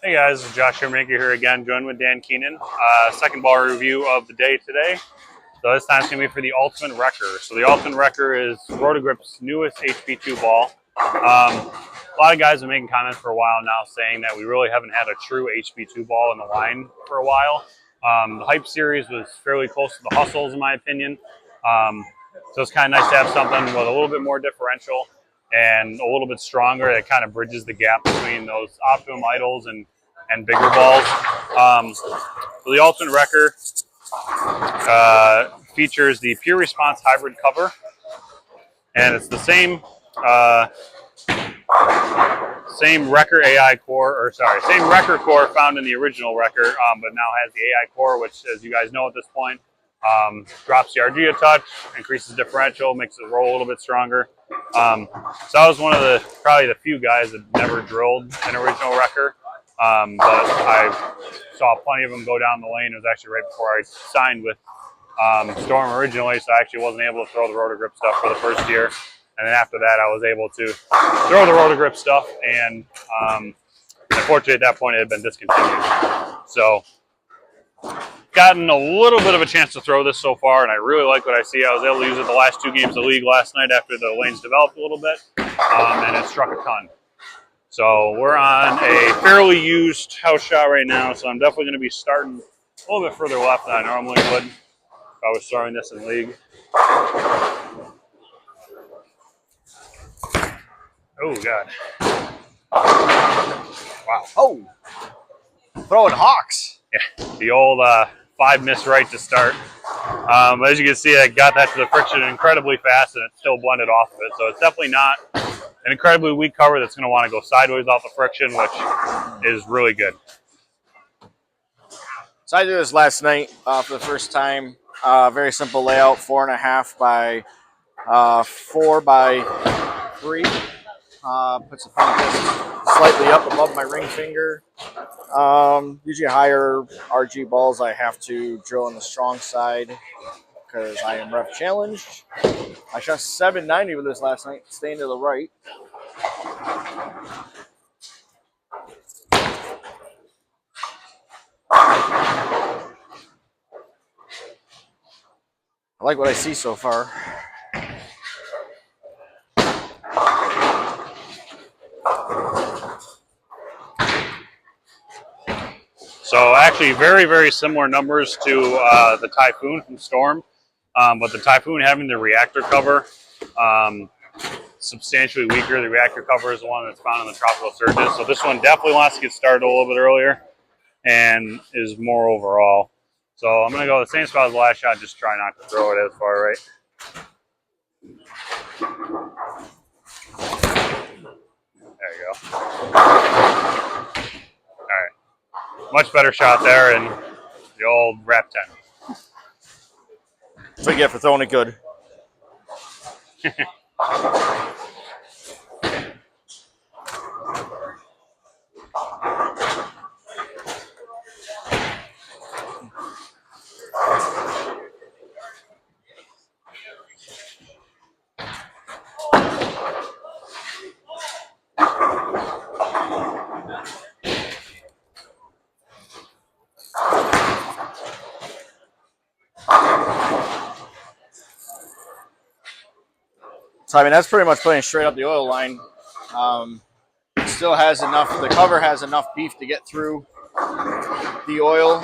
Hey guys, it's Josh Shoemaker here again, joined with Dan Keenan. Second ball review of the day today. So this time it's going to be for the Ultimate Wrecker. So the Ultimate Wrecker is Roto Grip's newest HP2 ball. A lot of guys have been making comments for a while now saying that we really haven't had a true HP2 ball in the line for a while. The Hype series was fairly close to the Hustles in my opinion. So it's kind of nice to have something with a little bit more differential and a little bit stronger. That kind of bridges the gap between those Optimum Idols and bigger balls. So the Ultimate Wrecker features the Pure Response Hybrid cover, and it's the same Wrecker AI core, same Wrecker core found in the original Wrecker, but now has the AI core, which, as you guys know at this point, drops the RG a touch, increases differential, makes it roll a little bit stronger. So I was one of probably the few guys that never drilled an original Wrecker, but I saw plenty of them go down the lane. It was actually right before I signed with Storm originally, so I actually wasn't able to throw the Roto Grip stuff for the first year. And then after that, I was able to throw the Roto Grip stuff, and unfortunately at that point it had been discontinued. So gotten a little bit of a chance to throw this so far, and I really like what I see. I was able to use it the last two games of the league last night after the lanes developed a little bit, and it struck a ton. So we're on a fairly used house shot right now, so I'm definitely going to be starting a little bit further left than I normally would if I was throwing this in league. Oh, God. Wow. Oh, throwing hawks. Yeah, the old 5 miss right to start. As you can see, I got that to the friction incredibly fast, and it still blended off of it. So it's definitely not an incredibly weak cover that's going to want to go sideways off the friction, which is really good. So I did this last night for the first time. Very simple layout, 4.5 by 4 by 3. Puts the front disc slightly up above my ring finger. Usually higher RG balls I have to drill on the strong side because I am ref challenged. I shot 790 with this last night, staying to the right. I like what I see so far. So actually very, very similar numbers to the Typhoon from Storm, but the Typhoon having the reactor cover, substantially weaker. The reactor cover is the one that's found in the Tropical Surges. So this one definitely wants to get started a little bit earlier and is more overall. So I'm going to go the same spot as the last shot, just try not to throw it as far right. There you go. All right. Much better shot there, and the old wrap 10. That's what you get for throwing it good. So I mean that's pretty much putting straight up the oil line. It still has enough. The cover has enough beef to get through the oil.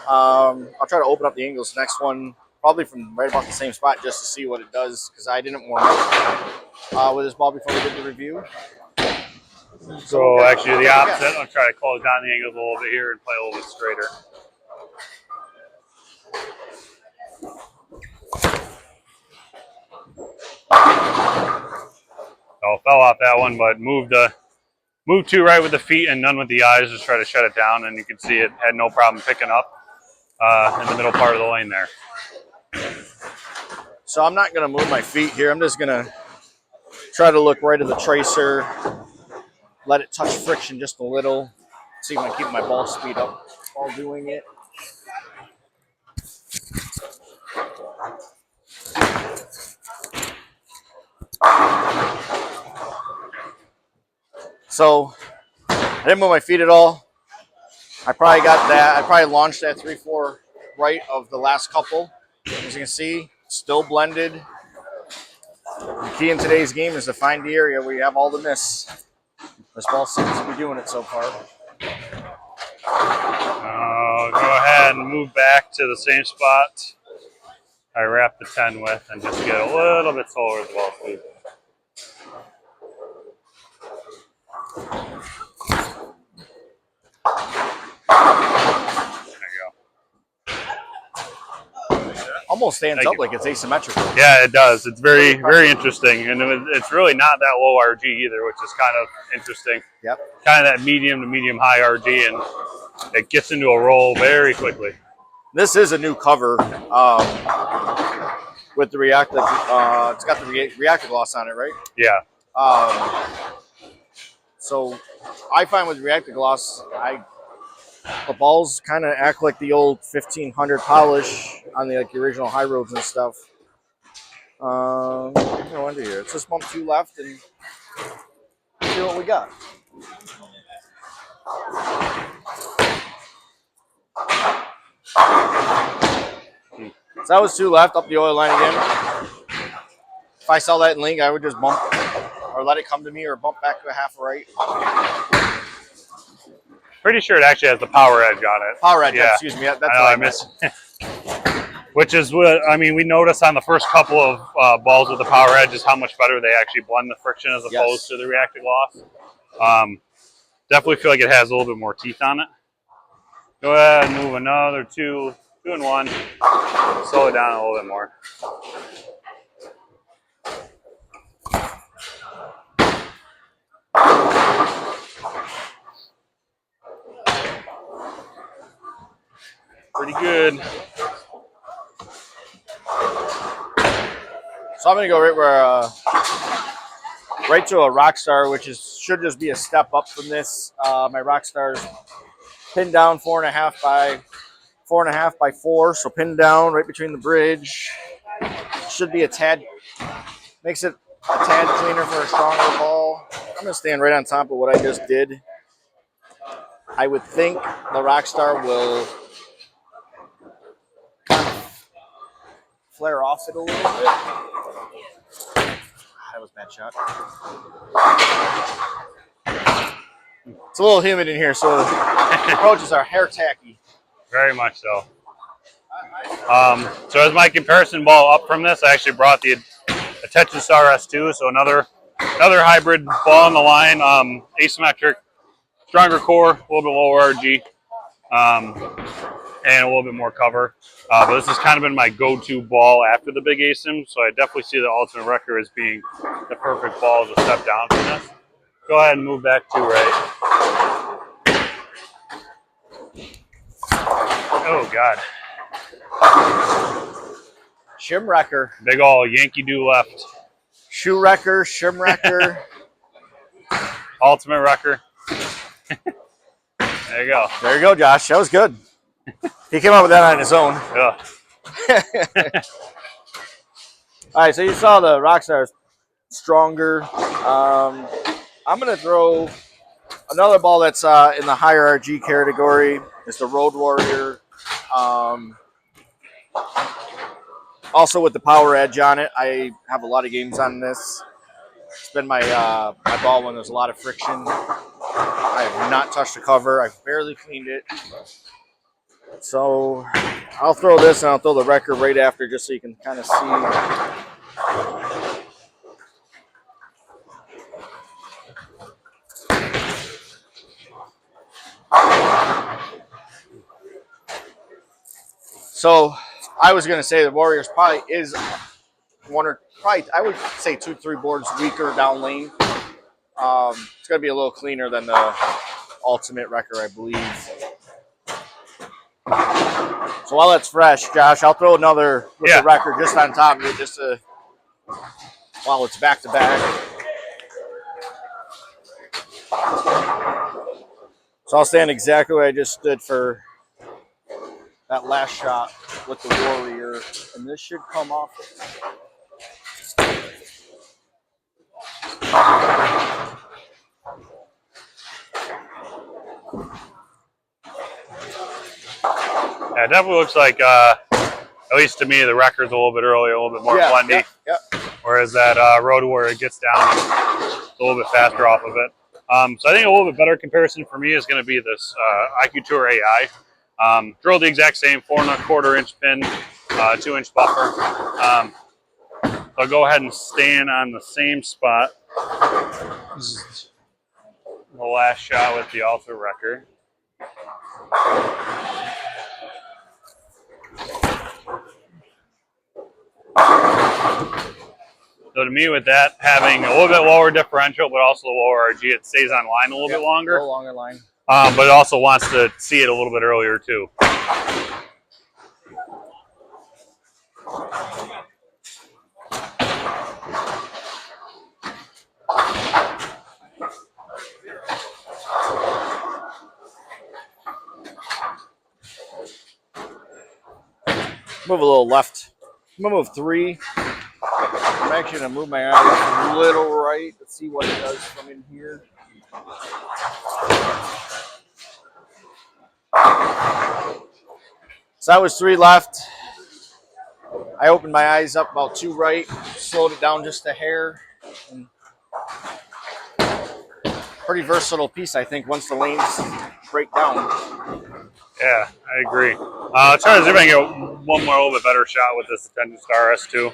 I'll try to open up the angles. Next one probably from right about the same spot just to see what it does because I didn't warm up with this ball before we did the review. So actually the opposite. I'll try to close down the angles a little bit here and play a little bit straighter. Oh, fell off that one, but moved two right with the feet and none with the eyes. Just try to shut it down, and you can see it had no problem picking up in the middle part of the lane there. So I'm not going to move my feet here. I'm just going to try to look right at the tracer, let it touch friction just a little, see if I can keep my ball speed up while doing it. So I didn't move my feet at all. I probably got that. I probably launched that 3-4 right of the last couple. As you can see, still blended. The key in today's game is to find the area where you have all the miss. This ball seems to be doing it so far. Go ahead and move back to the same spot I wrapped the 10 with and just get a little bit slower with the ball speed. There you go. Almost stands Thank up you. like it's asymmetrical. Yeah, it does. It's very, very interesting. And it's really not that low RG either, which is kind of interesting. Yep. Kind of that medium to medium high RG, and it gets into a roll very quickly. This is a new cover with the reactive. It's got the reactive gloss on it, right? Yeah. So I find with reactive gloss, the balls kind of act like the old 1500 polish on the original high roads and stuff. No under here. Let's just bump 2 left and see what we got. So that was 2 left, up the oil line again. If I saw that in link, I would just bump or let it come to me or bump back to a half right. Pretty sure it actually has the power edge on it. Power edge, Yeah. excuse me. That's I missed. Which is what I mean. We noticed on the first couple of balls with the power edge is how much better they actually blend the friction as opposed to the reactive gloss. Definitely feel like it has a little bit more teeth on it. Go ahead and move another 2 and 1. Slow it down a little bit more. Pretty good. So I'm gonna go right where, right to a Rockstar, which should just be a step up from this. My Rockstar's pinned down 4.5 by 4, so pinned down right between the bridge. Should be a tad, makes it a tad cleaner for a stronger ball. I'm gonna stand right on top of what I just did. I would think the Rockstar will flare off it a little bit. That was a bad shot. It's a little humid in here, so the approaches are hair tacky. Very much so. So as my comparison ball up from this, I actually brought the Attention Star S2, so another hybrid ball on the line, asymmetric, stronger core, a little bit lower RG, and a little bit more cover. But this has kind of been my go-to ball after the big asim, so I definitely see the Ultimate Wrecker as being the perfect ball to step down from this. Go ahead and move back to right. Oh, God. Shimwrecker. Big ol' Yankee Do left. Shoe wrecker, shimwrecker. Ultimate Wrecker. There you go. There you go, Josh. That was good. He came up with that on his own. Yeah. All right, so you saw the Rockstar's stronger. I'm going to throw another ball that's in the higher RG category. It's the Road Warrior. Also with the power edge on it. I have a lot of games on this. It's been my my ball when there's a lot of friction. I have not touched the cover. I've barely cleaned it. So I'll throw this and I'll throw the Wrecker right after just so you can kind of see. So I was going to say the Warriors probably is I would say 2-3 boards weaker down lane. It's going to be a little cleaner than the Ultimate Wrecker, I believe. So while it's fresh, Josh, I'll throw another with the Wrecker just on top of it, just to, while it's back to back. So I'll stand exactly where I just stood for that last shot with the Warrior, and this should come off. Yeah, it definitely looks like, at least to me, the record's a little bit earlier, a little bit more blendy. Yeah. Whereas that Roto, where it gets down a little bit faster off of it. So I think a little bit better comparison for me is going to be this IQ Tour AI. Drilled the exact same 4 1/4 inch pin, 2-inch buffer. So I'll go ahead and stand on the same spot. This is the last shot with the Ultra record. So to me, with that having a little bit lower differential, but also lower RG, it stays on line a little bit longer. A little longer line. But it also wants to see it a little bit earlier too. Move a little left. I'm gonna move 3. I'm actually gonna move my eyes a little right. Let's see what it does from in here. So that was 3 left. I opened my eyes up about 2 right, slowed it down just a hair. And pretty versatile piece, I think, once the lanes break down. Yeah, I agree. I'll try to see if I can get one more, a little bit better shot with this Attention Star S2.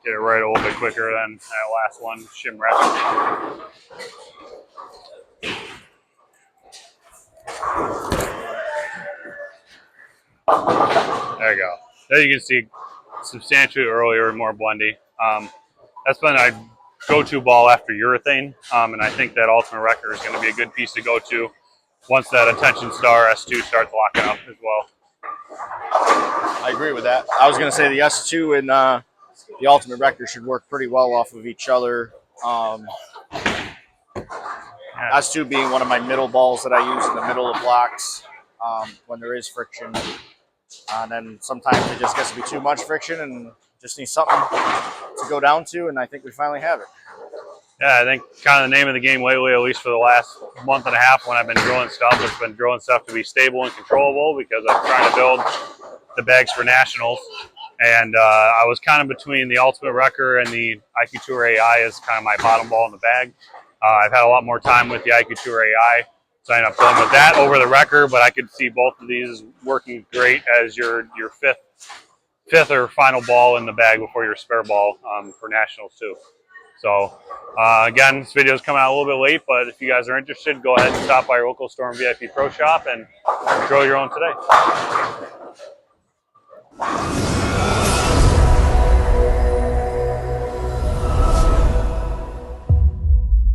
Get it right a little bit quicker than that last one, Shoemaker. There you go. There you can see substantially earlier and more blendy. That's been a go-to ball after urethane, and I think that Ultimate Record is going to be a good piece to go to once that Attention Star S2 starts locking up as well. I agree with that. I was going to say the S2 and the Ultimate Record should work pretty well off of each other. S2 being one of my middle balls that I use in the middle of blocks when there is friction. And then sometimes it just gets to be too much friction and just needs something to go down to, and I think we finally have it. Yeah, I think kind of the name of the game lately, at least for the last month and a half when I've been drilling stuff, it's been drilling stuff to be stable and controllable because I'm trying to build the bags for nationals. And I was kind of between the Ultimate Wrecker and the IQ Tour AI as kind of my bottom ball in the bag. I've had a lot more time with the IQ Tour AI, so I ended up going with that over the Wrecker, but I could see both of these working great as your fifth or final ball in the bag before your spare ball for nationals too. So again, this video is coming out a little bit late, but if you guys are interested, go ahead and stop by your local Storm VIP Pro Shop and drill your own today.